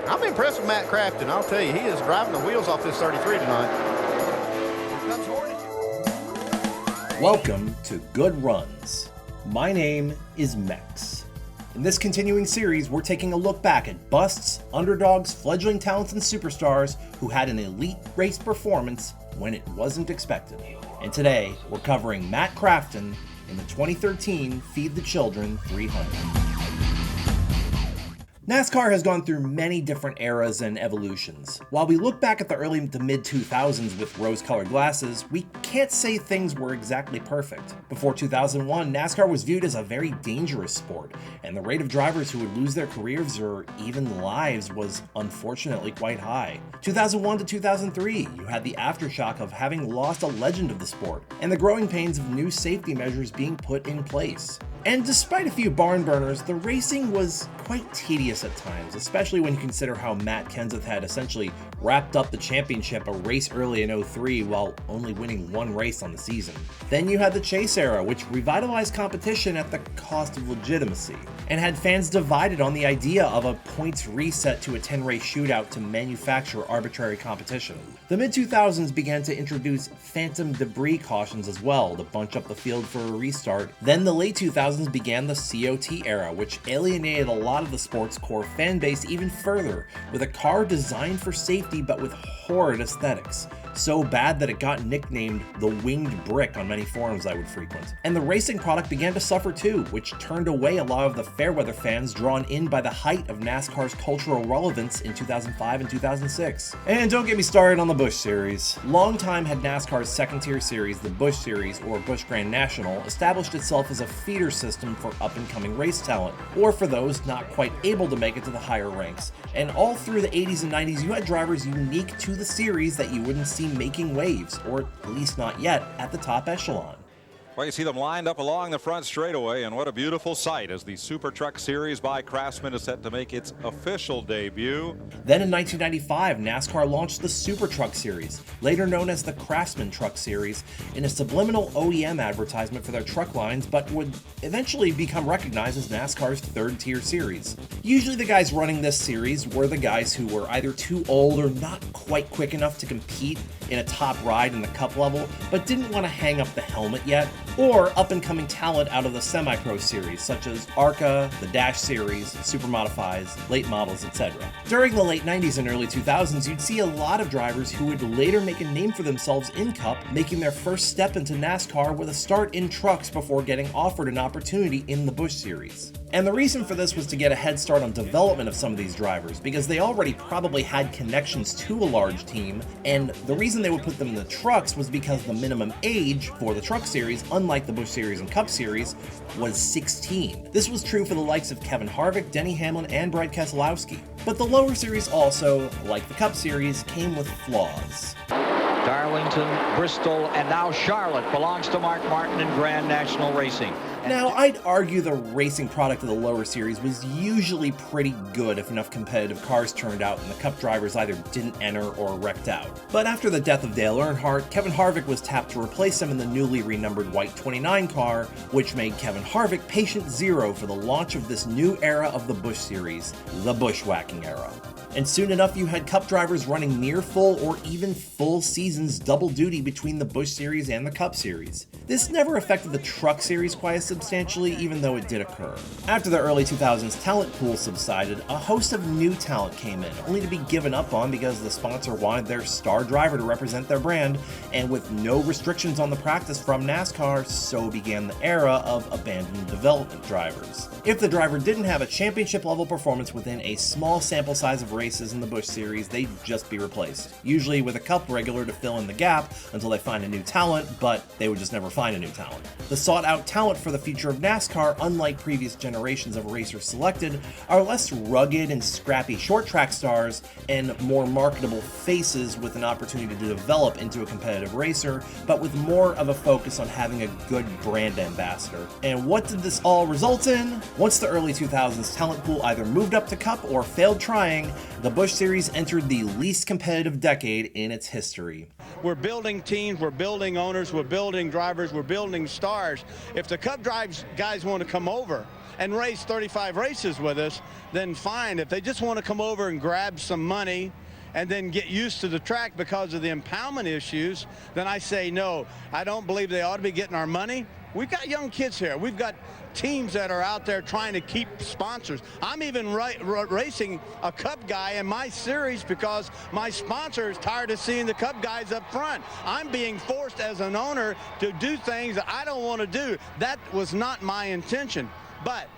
I'm impressed with Matt Crafton. I'll tell you, he is driving the wheels off this 33 tonight. Here comes Hornet. Welcome to Good Runs. My name is Mex. In this continuing series, we're taking a look back at busts, underdogs, fledgling talents, and superstars who had an elite race performance when it wasn't expected. And today, we're covering Matt Crafton in the 2013 Feed the Children 300. NASCAR has gone through many different eras and evolutions. While we look back at the early to mid-2000s with rose-colored glasses, we can't say things were exactly perfect. Before 2001, NASCAR was viewed as a very dangerous sport, and the rate of drivers who would lose their careers or even lives was unfortunately quite high. 2001 to 2003, you had the aftershock of having lost a legend of the sport, and the growing pains of new safety measures being put in place. And despite a few barn burners, the racing was quite tedious at times, especially when you consider how Matt Kenseth had essentially wrapped up the championship a race early in 03 while only winning one race on the season. Then you had the chase era, which revitalized competition at the cost of legitimacy, and had fans divided on the idea of a points reset to a 10-race shootout to manufacture arbitrary competition. The mid-2000s began to introduce phantom debris cautions as well to bunch up the field for a restart. Then the late 2000s began the COT era, which alienated a lot of the sport's core fan base even further, with a car designed for safety but with horrid aesthetics. So bad that it got nicknamed the winged brick on many forums I would frequent. And the racing product began to suffer too, which turned away a lot of the fairweather fans drawn in by the height of NASCAR's cultural relevance in 2005 and 2006. And don't get me started on the Busch Series. Long time had NASCAR's second-tier series, the Busch Series or Busch Grand National, established itself as a feeder system for up-and-coming race talent, or for those not quite able to make it to the higher ranks. And all through the 80s and 90s, you had drivers unique to the series that you wouldn't see making waves, or at least not yet, at the top echelon. Well, you see them lined up along the front straightaway, and what a beautiful sight as the Super Truck Series by Craftsman is set to make its official debut. Then in 1995, NASCAR launched the Super Truck Series, later known as the Craftsman Truck Series, in a subliminal OEM advertisement for their truck lines, but would eventually become recognized as NASCAR's third-tier series. Usually the guys running this series were the guys who were either too old or not quite quick enough to compete in a top ride in the Cup level, but didn't want to hang up the helmet yet, or up-and-coming talent out of the semi-pro series, such as ARCA, the Dash Series, Super Modifies, late models, etc. During the late 90s and early 2000s, you'd see a lot of drivers who would later make a name for themselves in Cup, making their first step into NASCAR with a start in trucks before getting offered an opportunity in the Busch Series. And the reason for this was to get a head start on development of some of these drivers, because they already probably had connections to a large team, and the reason they would put them in the trucks was because the minimum age for the Truck Series, unlike the Busch Series and Cup Series, was 16. This was true for the likes of Kevin Harvick, Denny Hamlin, and Brad Keselowski. But the lower series also, like the Cup Series, came with flaws. Darlington, Bristol, and now Charlotte belongs to Mark Martin in Grand National Racing. Now, I'd argue the racing product of the lower series was usually pretty good if enough competitive cars turned out and the Cup drivers either didn't enter or wrecked out. But after the death of Dale Earnhardt, Kevin Harvick was tapped to replace him in the newly renumbered white 29 car, which made Kevin Harvick patient zero for the launch of this new era of the Busch Series, the bushwhacking era. And soon enough you had Cup drivers running near full or even full seasons double duty between the Busch Series and the Cup Series. This never affected the Truck Series quite as substantially, even though it did occur. After the early 2000s talent pool subsided, a host of new talent came in, only to be given up on because the sponsor wanted their star driver to represent their brand, and with no restrictions on the practice from NASCAR, so began the era of abandoned development drivers. If the driver didn't have a championship level performance within a small sample size of races in the Busch Series, they'd just be replaced, usually with a Cup regular to fill in the gap until they find a new talent, but they would just never find a new talent. The sought-out talent for the future of NASCAR, unlike previous generations of racers selected, are less rugged and scrappy short-track stars and more marketable faces with an opportunity to develop into a competitive racer, but with more of a focus on having a good brand ambassador. And what did this all result in? Once the early 2000s talent pool either moved up to Cup or failed trying, the Busch Series entered the least competitive decade in its history. We're building teams, we're building owners, we're building drivers, we're building stars. If the Cup Drives guys want to come over and race 35 races with us, then fine. If they just want to come over and grab some money and then get used to the track because of the impoundment issues, then I say no. I don't believe they ought to be getting our money. We've got young kids here. We've got teams that are out there trying to keep sponsors. I'm even racing a Cup guy in my series because my sponsor is tired of seeing the Cup guys up front. I'm being forced as an owner to do things that I don't want to do. That was not my intention. But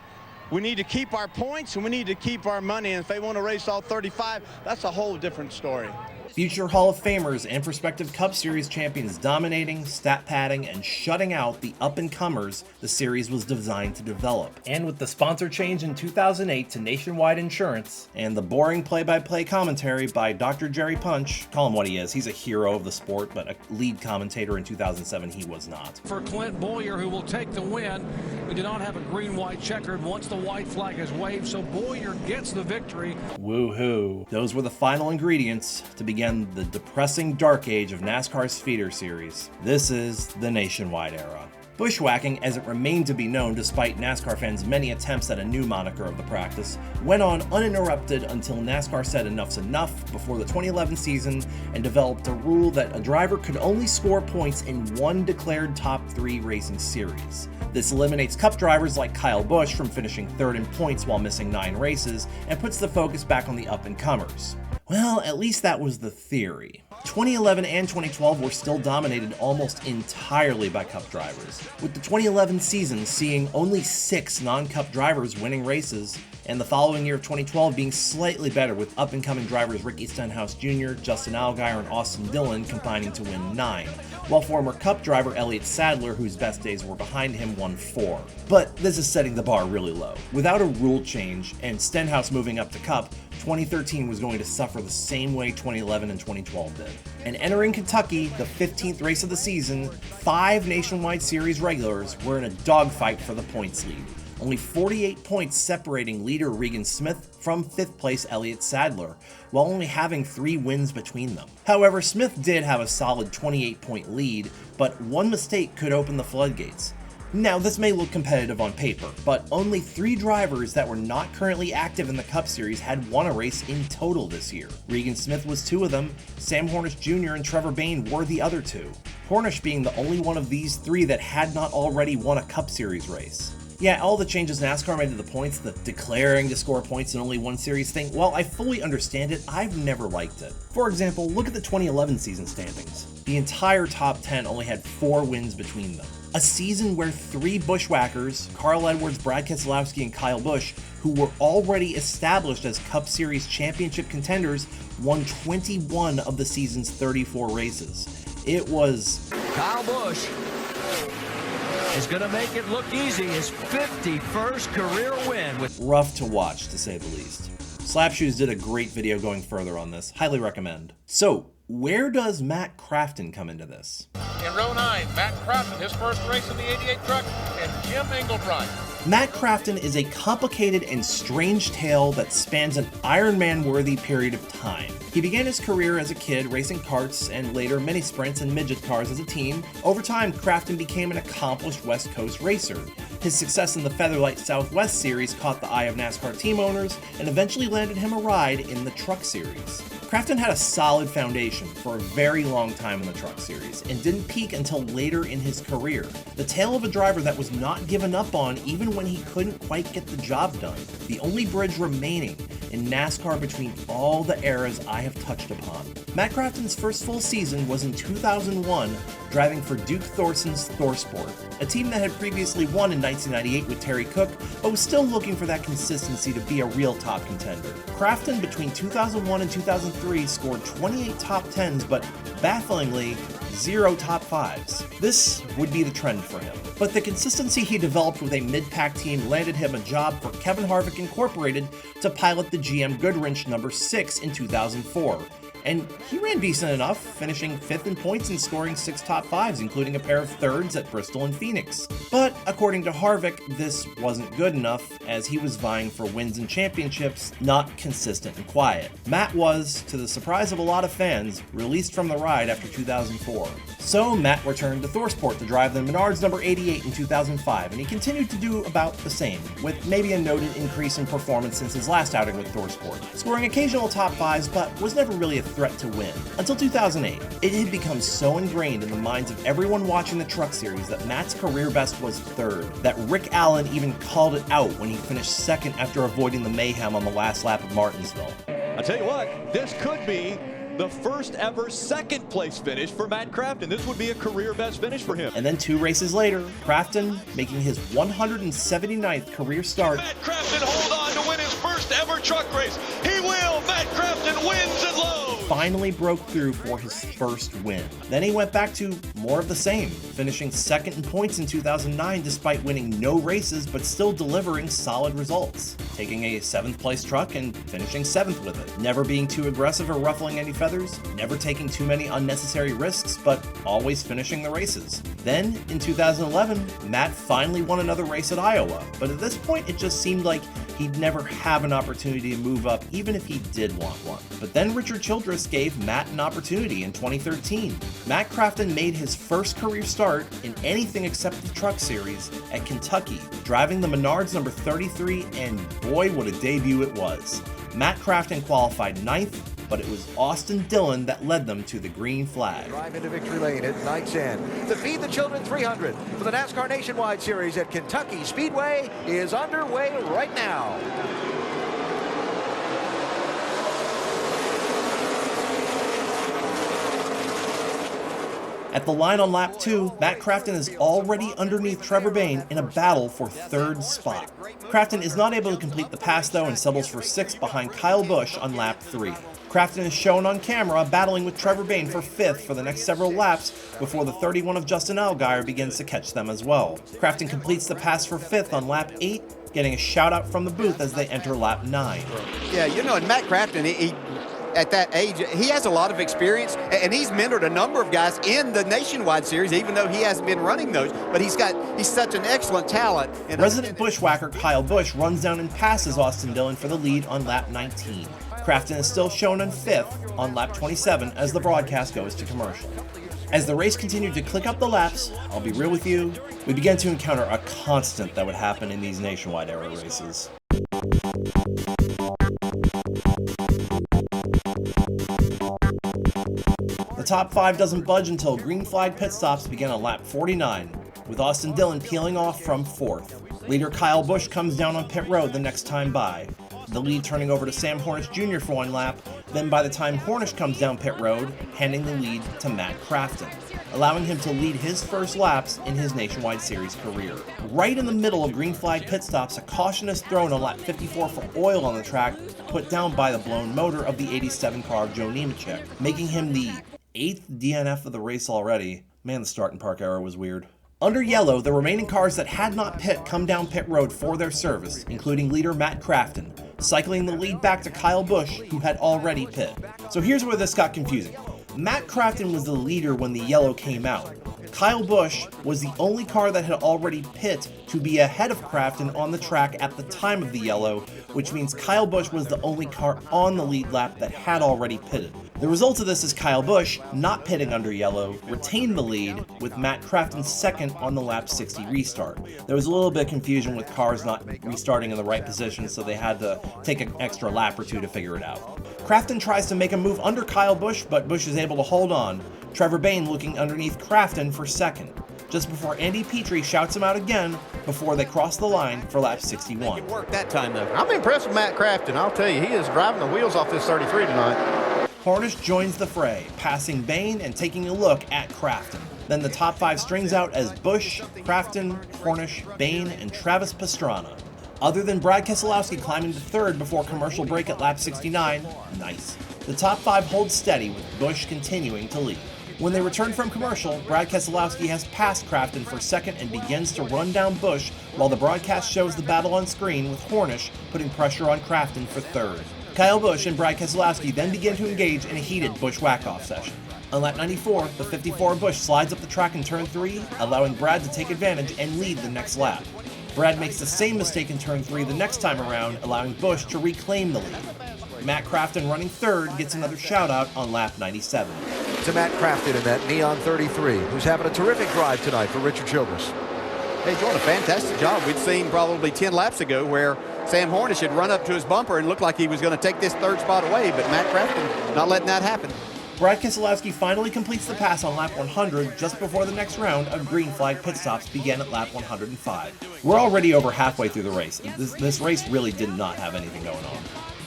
we need to keep our points and we need to keep our money. And if they want to race all 35, that's a whole different story. Future Hall of Famers and prospective Cup Series champions dominating, stat padding, and shutting out the up-and-comers the series was designed to develop. And with the sponsor change in 2008 to Nationwide Insurance, and the boring play-by-play commentary by Dr. Jerry Punch, call him what he is, he's a hero of the sport, but a lead commentator in 2007 he was not. For Clint Boyer, who will take the win, we did not have a green-white checkered once the white flag is waved, so Boyer gets the victory. Woohoo. Those were the final ingredients to begin the depressing dark age of NASCAR's feeder series. This is the Nationwide era. Bushwhacking, as it remained to be known despite NASCAR fans' many attempts at a new moniker of the practice, went on uninterrupted until NASCAR said enough's enough before the 2011 season and developed a rule that a driver could only score points in one declared top 3 racing series. This eliminates Cup drivers like Kyle Busch from finishing third in points while missing 9 races and puts the focus back on the up-and-comers. Well, at least that was the theory. 2011 and 2012 were still dominated almost entirely by Cup drivers, with the 2011 season seeing only 6 non-Cup drivers winning races, and the following year of 2012 being slightly better with up-and-coming drivers Ricky Stenhouse Jr., Justin Allgaier, and Austin Dillon combining to win 9, while former Cup driver Elliott Sadler, whose best days were behind him, won 4. But this is setting the bar really low. Without a rule change, and Stenhouse moving up to Cup, 2013 was going to suffer the same way 2011 and 2012 did. And entering Kentucky, the 15th race of the season, 5 Nationwide Series regulars were in a dogfight for the points lead. Only 48 points separating leader Regan Smith from 5th place Elliott Sadler, while only having 3 wins between them. However, Smith did have a solid 28-point lead, but one mistake could open the floodgates. Now, this may look competitive on paper, but only 3 drivers that were not currently active in the Cup Series had won a race in total this year. Regan Smith was 2 of them, Sam Hornish Jr. and Trevor Bayne were the other 2, Hornish being the only one of these 3 that had not already won a Cup Series race. Yeah, all the changes NASCAR made to the points, the declaring to score points in only one series thing, while I fully understand it, I've never liked it. For example, look at the 2011 season standings. The entire top 10 only had 4 wins between them. A season where 3 bushwhackers, Carl Edwards, Brad Keselowski, and Kyle Busch, who were already established as Cup Series championship contenders, won 21 of the season's 34 races. It was... Kyle Busch is going to make it look easy. His 51st career win. rough to watch, to say the least. Slapshoes did a great video going further on this. Highly recommend. So, where does Matt Crafton come into this? In row 9, Matt Crafton, his first race in the 88 truck, and Jim Engelbright. Matt Crafton is a complicated and strange tale that spans an Ironman-worthy period of time. He began his career as a kid racing karts and later mini sprints and midget cars as a teen. Over time, Crafton became an accomplished West Coast racer. His success in the Featherlight Southwest Series caught the eye of NASCAR team owners and eventually landed him a ride in the Truck Series. Crafton had a solid foundation for a very long time in the Truck Series and didn't peak until later in his career. The tale of a driver that was not given up on even when he couldn't quite get the job done. The only bridge remaining in NASCAR between all the eras I have touched upon. Matt Crafton's first full season was in 2001, driving for Duke Thorson's ThorSport, a team that had previously won in 1998 with Terry Cook, but was still looking for that consistency to be a real top contender. Crafton, between 2001 and 2003, scored 28 top 10s, but bafflingly, 0 top 5s. This would be the trend for him. But the consistency he developed with a mid-pack team landed him a job for Kevin Harvick Incorporated to pilot the GM Goodwrench No. 6 in 2004. And he ran decent enough, finishing 5th in points and scoring 6 top 5s, including a pair of 3rds at Bristol and Phoenix. But according to Harvick, this wasn't good enough, as he was vying for wins and championships, not consistent and quiet. Matt was, to the surprise of a lot of fans, released from the ride after 2004. So Matt returned to ThorSport to drive the Menards number 88 in 2005, and he continued to do about the same, with maybe a noted increase in performance since his last outing with ThorSport, scoring occasional top 5s but was never really a threat to win. Until 2008, it had become so ingrained in the minds of everyone watching the Truck Series that Matt's career best was 3rd, that Rick Allen even called it out when he finished 2nd after avoiding the mayhem on the last lap of Martinsville. I tell you what, this could be the first ever 2nd place finish for Matt Crafton. This would be a career best finish for him. And then 2 races later, Crafton, making his 179th career start. Matt Crafton hold on to win his first ever truck race. He will. Matt Crafton wins at Lowe's. Finally broke through for his first win. Then he went back to more of the same, finishing 2nd in points in 2009 despite winning no races but still delivering solid results, taking a 7th place truck and finishing 7th with it, never being too aggressive or ruffling any feathers, never taking too many unnecessary risks, but always finishing the races. Then, in 2011, Matt finally won another race at Iowa, but at this point it just seemed like he'd never have an opportunity to move up even if he did want one. But then Richard Childress gave Matt an opportunity in 2013. Matt Crafton made his first career start in anything except the Truck Series at Kentucky, driving the Menards number 33, and boy what a debut it was. Matt Crafton qualified 9th, but it was Austin Dillon that led them to the green flag. Drive into victory lane at Knight's End. The Feed the Children 300 for the NASCAR Nationwide Series at Kentucky Speedway is underway right now. At the line on lap 2, Matt Crafton is already underneath Trevor Bayne in a battle for 3rd spot. Crafton is not able to complete the pass though and settles for 6th behind Kyle Busch on lap 3. Crafton is shown on camera battling with Trevor Bayne for 5th for the next several laps before the 31 of Justin Allgaier begins to catch them as well. Crafton completes the pass for 5th on lap 8, getting a shout out from the booth as they enter lap 9. Yeah, you know, and Matt Crafton, he at that age, he has a lot of experience, and he's mentored a number of guys in the Nationwide Series, even though he hasn't been running those. But he's such an excellent talent. Resident bushwhacker Kyle Busch runs down and passes Austin Dillon for the lead on lap 19. Crafton is still shown in 5th on lap 27 as the broadcast goes to commercial. As the race continued to click up the laps, I'll be real with you, we began to encounter a constant that would happen in these Nationwide era races. The top 5 doesn't budge until green flag pit stops begin on lap 49, with Austin Dillon peeling off from 4th. Leader Kyle Busch comes down on pit road the next time by, the lead turning over to Sam Hornish Jr. for one lap, then by the time Hornish comes down pit road, handing the lead to Matt Crafton, allowing him to lead his first laps in his Nationwide Series career. Right in the middle of green flag pit stops, a caution is thrown on lap 54 for oil on the track, put down by the blown motor of the 87 car of Joe Nemechek, making him the 8th DNF of the race already. Man, the start and park era was weird. Under yellow, the remaining cars that had not pit come down pit road for their service, including leader Matt Crafton, cycling the lead back to Kyle Busch, who had already pit. So here's where this got confusing. Matt Crafton was the leader when the yellow came out. Kyle Busch was the only car that had already pit to be ahead of Crafton on the track at the time of the yellow, which means Kyle Busch was the only car on the lead lap that had already pitted. The result of this is Kyle Busch, not pitting under yellow, retained the lead, with Matt Crafton 2nd on the lap 60 restart. There was a little bit of confusion with cars not restarting in the right position, so they had to take an extra lap or 2 to figure it out. Crafton tries to make a move under Kyle Busch, but Busch is able to hold on. Trevor Bayne looking underneath Crafton for 2nd, just before Andy Petrie shouts him out again before they cross the line for lap 61. It worked that time, though. I'm impressed with Matt Crafton. I'll tell you, he is driving the wheels off this 33 tonight. Hornish joins the fray, passing Bayne and taking a look at Crafton. Then the top 5 strings out as Busch, Crafton, Hornish, Bayne, and Travis Pastrana. Other than Brad Keselowski climbing to 3rd before commercial break at lap 69, nice. The top 5 hold steady with Busch continuing to lead. When they return from commercial, Brad Keselowski has passed Crafton for 2nd and begins to run down Busch while the broadcast shows the battle on screen with Hornish putting pressure on Crafton for 3rd. Kyle Busch and Brad Keselowski then begin to engage in a heated Busch whack-off session. On lap 94, the 54 Busch slides up the track in turn 3, allowing Brad to take advantage and lead the next lap. Brad makes the same mistake in turn 3 the next time around, allowing Busch to reclaim the lead. Matt Crafton, running third, gets another shout-out on lap 97. To Matt Crafton in that Neon 33, who's having a terrific drive tonight for Richard Childress. He's doing a fantastic job. We'd seen probably 10 laps ago where Sam Hornish had run up to his bumper and looked like he was going to take this third spot away, but Matt Crafton not letting that happen. Brad Keselowski finally completes the pass on lap 100 just before the next round of green flag pit stops began at lap 105. We're already over halfway through the race. This race really did not have anything going on.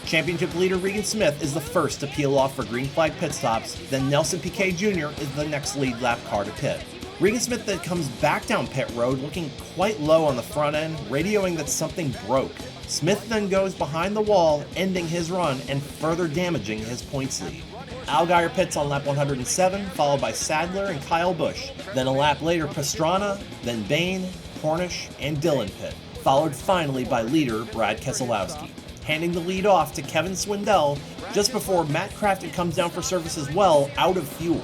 Championship leader Regan Smith is the first to peel off for green flag pit stops, then Nelson Piquet Jr. is the next lead lap car to pit. Regan Smith then comes back down pit road looking quite low on the front end, radioing that something broke. Smith then goes behind the wall, ending his run and further damaging his points lead. Allgaier pits on lap 107, followed by Sadler and Kyle Busch. Then a lap later, Pastrana, then Bain, Hornish, and Dillon pit, followed finally by leader Brad Keselowski, handing the lead off to Kevin Swindell just before Matt Crafton comes down for service as well, out of fuel.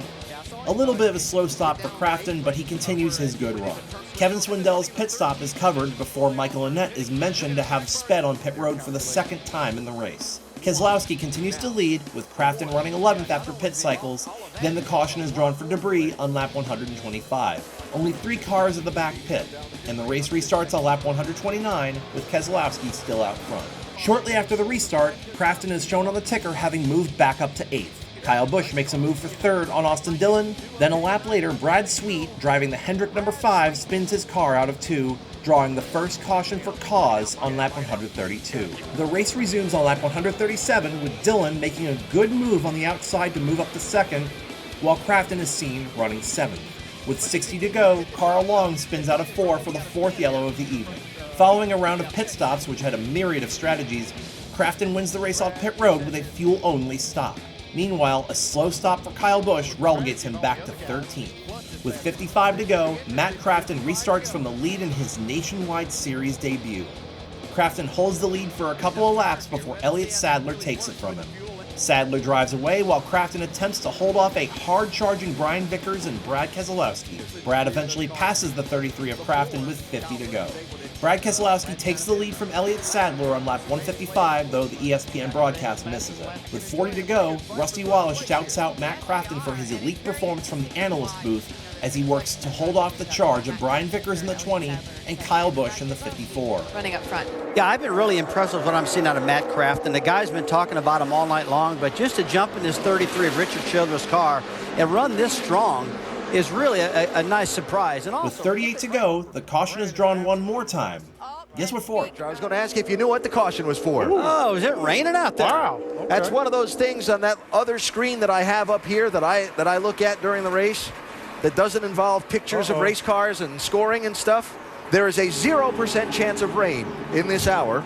A little bit of a slow stop for Crafton, but he continues his good run. Kevin Swindell's pit stop is covered before Michael Annett is mentioned to have sped on pit road for the second time in the race. Keselowski continues to lead, with Crafton running 11th after pit cycles, then the caution is drawn for debris on lap 125. Only 3 cars at the back pit, and the race restarts on lap 129, with Keselowski still out front. Shortly after the restart, Crafton is shown on the ticker having moved back up to 8th. Kyle Busch makes a move for 3rd on Austin Dillon, then a lap later, Brad Sweet, driving the Hendrick number 5, spins his car out of 2, drawing the first caution for cause on lap 132. The race resumes on lap 137, with Dillon making a good move on the outside to move up to 2nd, while Crafton is seen running 7th. With 60 to go, Carl Long spins out of 4 for the 4th yellow of the evening. Following a round of pit stops, which had a myriad of strategies, Crafton wins the race off pit road with a fuel-only stop. Meanwhile, a slow stop for Kyle Busch relegates him back to 13th. With 55 to go, Matt Crafton restarts from the lead in his Nationwide Series debut. Crafton holds the lead for a couple of laps before Elliott Sadler takes it from him. Sadler drives away while Crafton attempts to hold off a hard-charging Brian Vickers and Brad Keselowski. Brad eventually passes the 33 of Crafton with 50 to go. Brad Keselowski takes the lead from Elliott Sadler on lap 155, though the ESPN broadcast misses it. With 40 to go, Rusty Wallace shouts out Matt Crafton for his elite performance from the analyst booth as he works to hold off the charge of Brian Vickers in the 20 and Kyle Busch in the 54. Running up front. Yeah, I've been really impressed with what I'm seeing out of Matt Crafton. The guy's been talking about him all night long, but just to jump in this 33 of Richard Childress' car and run this strong is really a nice surprise. And also, with 38 to go, the caution is drawn one more time. Guess what for? I was going to ask if you knew what the caution was for. Oh, is it raining out there? Wow. Okay. That's one of those things on that other screen that I have up here that I look at during the race that doesn't involve pictures of race cars and scoring and stuff. There is a 0% chance of rain in this hour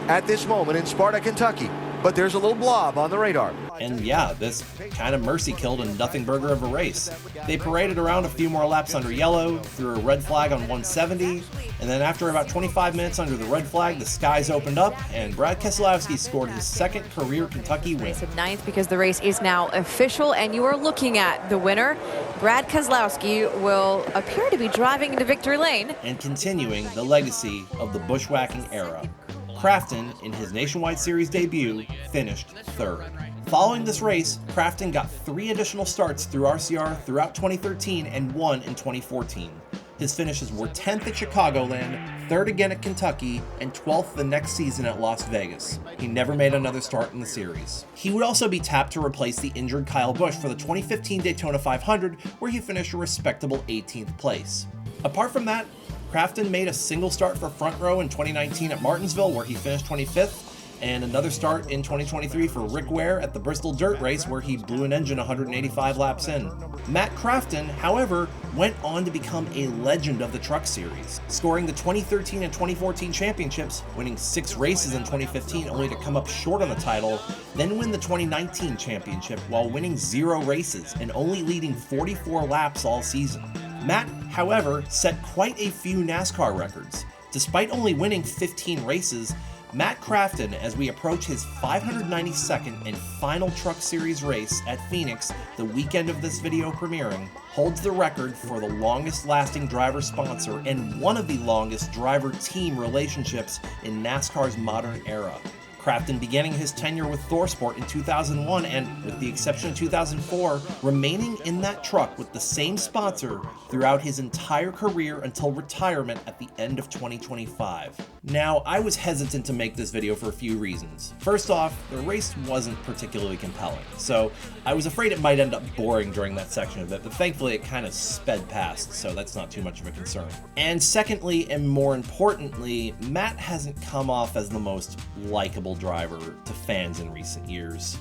at this moment in Sparta, Kentucky. But there's a little blob on the radar. And yeah, this kind of mercy killed a nothing burger of a race. They paraded around a few more laps under yellow, threw a red flag on 170, and then after about 25 minutes under the red flag, the skies opened up, and Brad Keselowski scored his 2nd career Kentucky win. Race at 9th because the race is now official, and you are looking at the winner. Brad Keselowski will appear to be driving into victory lane. And continuing the legacy of the bushwhacking era. Crafton, in his Nationwide Series debut, finished 3rd. Following this race, Crafton got 3 additional starts through RCR throughout 2013 and 1 in 2014. His finishes were 10th at Chicagoland, 3rd again at Kentucky, and 12th the next season at Las Vegas. He never made another start in the series. He would also be tapped to replace the injured Kyle Busch for the 2015 Daytona 500, where he finished a respectable 18th place. Apart from that, Crafton made a single start for Front Row in 2019 at Martinsville, where he finished 25th, and another start in 2023 for Rick Ware at the Bristol Dirt Race, where he blew an engine 185 laps in. Matt Crafton, however, went on to become a legend of the Truck Series, scoring the 2013 and 2014 championships, winning 6 races in 2015 only to come up short on the title, then win the 2019 championship while winning 0 races and only leading 44 laps all season. Matt, however, set quite a few NASCAR records. Despite only winning 15 races, Matt Crafton, as we approach his 592nd and final Truck Series race at Phoenix the weekend of this video premiering, holds the record for the longest lasting driver sponsor and one of the longest driver team relationships in NASCAR's modern era. Crafton beginning his tenure with ThorSport in 2001 and, with the exception of 2004, remaining in that truck with the same sponsor throughout his entire career until retirement at the end of 2025. Now, I was hesitant to make this video for a few reasons. First off, the race wasn't particularly compelling, so I was afraid it might end up boring during that section of it, but thankfully it kind of sped past, so that's not too much of a concern. And secondly, and more importantly, Matt hasn't come off as the most likable driver to fans in recent years,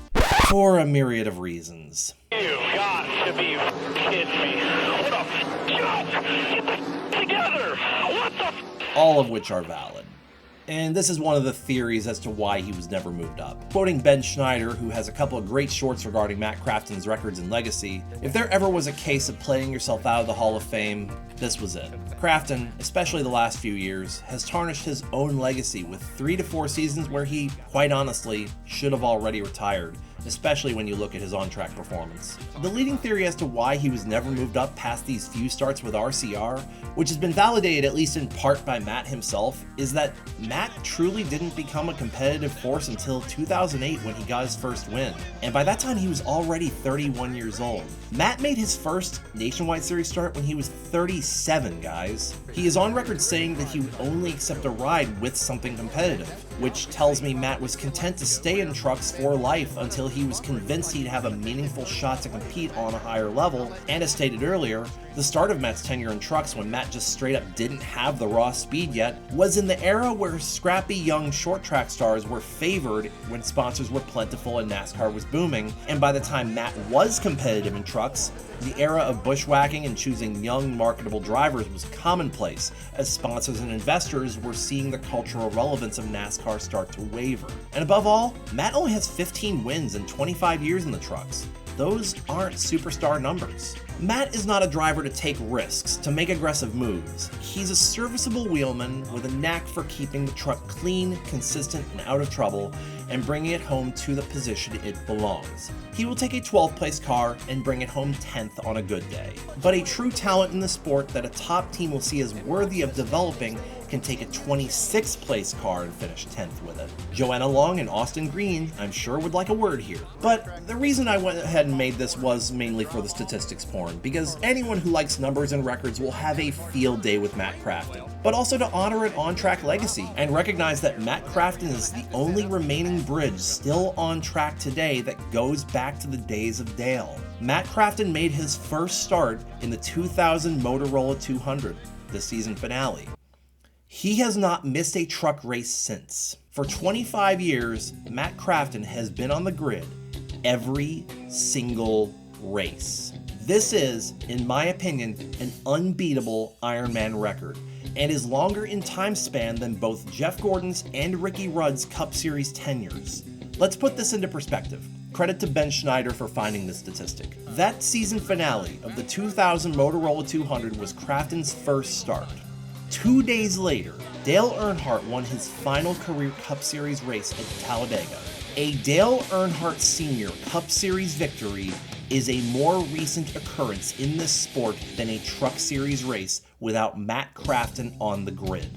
for a myriad of reasons. You got to be kidding me. What a joke! Get the together! What the All of which are valid. And this is one of the theories as to why he was never moved up. Quoting Ben Schneider, who has a couple of great shorts regarding Matt Crafton's records and legacy, if there ever was a case of playing yourself out of the Hall of Fame, this was it. Crafton, especially the last few years, has tarnished his own legacy with 3 to 4 seasons where he, quite honestly, should have already retired, especially when you look at his on-track performance. The leading theory as to why he was never moved up past these few starts with RCR, which has been validated at least in part by Matt himself, is that Matt truly didn't become a competitive force until 2008 when he got his first win, and by that time he was already 31 years old. Matt made his first Nationwide Series start when he was 37, guys. He is on record saying that he would only accept a ride with something competitive, which tells me Matt was content to stay in trucks for life until he was convinced he'd have a meaningful shot to compete on a higher level. And as stated earlier, the start of Matt's tenure in trucks, when Matt just straight up didn't have the raw speed yet, was in the era where scrappy young short track stars were favored when sponsors were plentiful and NASCAR was booming. And by the time Matt was competitive in trucks, the era of bushwhacking and choosing young, marketable drivers was commonplace, as sponsors and investors were seeing the cultural relevance of NASCAR start to waver. And above all, Matt only has 15 wins in 25 years in the trucks. Those aren't superstar numbers. Matt is not a driver to take risks, to make aggressive moves. He's a serviceable wheelman with a knack for keeping the truck clean, consistent, and out of trouble, and bringing it home to the position it belongs. He will take a 12th place car and bring it home 10th on a good day. But a true talent in the sport that a top team will see as worthy of developing can take a 26th place car and finish 10th with it. Joanna Long and Austin Green, I'm sure, would like a word here. But the reason I went ahead and made this was mainly for the statistics porn, because anyone who likes numbers and records will have a field day with Matt Crafton, but also to honor an on-track legacy and recognize that Matt Crafton is the only remaining bridge still on track today that goes back to the days of Dale. Matt Crafton made his first start in the 2000 Motorola 200, the season finale. He has not missed a truck race since. For 25 years, Matt Crafton has been on the grid every single race. This is, in my opinion, an unbeatable Ironman record, and is longer in time span than both Jeff Gordon's and Ricky Rudd's Cup Series tenures. Let's put this into perspective. Credit to Ben Schneider for finding this statistic. That season finale of the 2000 Motorola 200 was Crafton's first start. 2 days later, Dale Earnhardt won his final career Cup Series race at Talladega. A Dale Earnhardt Sr. Cup Series victory is a more recent occurrence in this sport than a Truck Series race without Matt Crafton on the grid.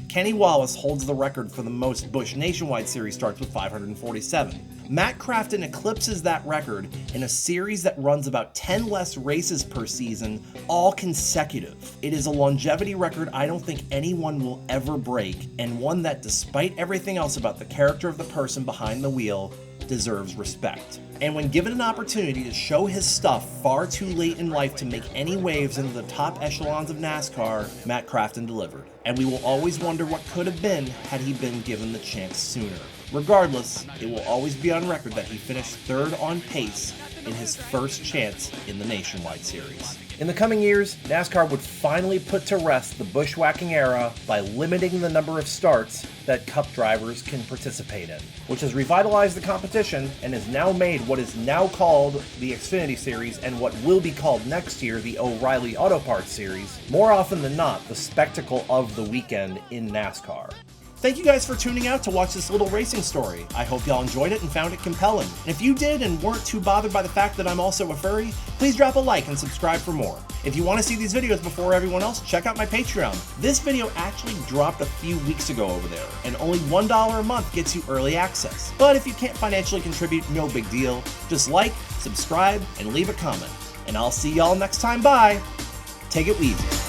Kenny Wallace holds the record for the most Busch Nationwide Series starts with 547. Matt Crafton eclipses that record in a series that runs about 10 less races per season, all consecutive. It is a longevity record I don't think anyone will ever break, and one that, despite everything else about the character of the person behind the wheel, deserves respect. And when given an opportunity to show his stuff far too late in life to make any waves into the top echelons of NASCAR, Matt Crafton delivered. And we will always wonder what could have been had he been given the chance sooner. Regardless, it will always be on record that he finished third on pace in his first chance in the Nationwide Series. In the coming years, NASCAR would finally put to rest the bushwhacking era by limiting the number of starts that Cup drivers can participate in, which has revitalized the competition and has now made what is now called the Xfinity Series and what will be called next year the O'Reilly Auto Parts Series, more often than not, the spectacle of the weekend in NASCAR. Thank you guys for tuning out to watch this little racing story. I hope y'all enjoyed it and found it compelling. And if you did and weren't too bothered by the fact that I'm also a furry, please drop a like and subscribe for more. If you want to see these videos before everyone else, check out my Patreon. This video actually dropped a few weeks ago over there, and only $1 a month gets you early access. But if you can't financially contribute, no big deal. Just like, subscribe, and leave a comment. And I'll see y'all next time. Bye. Take it easy.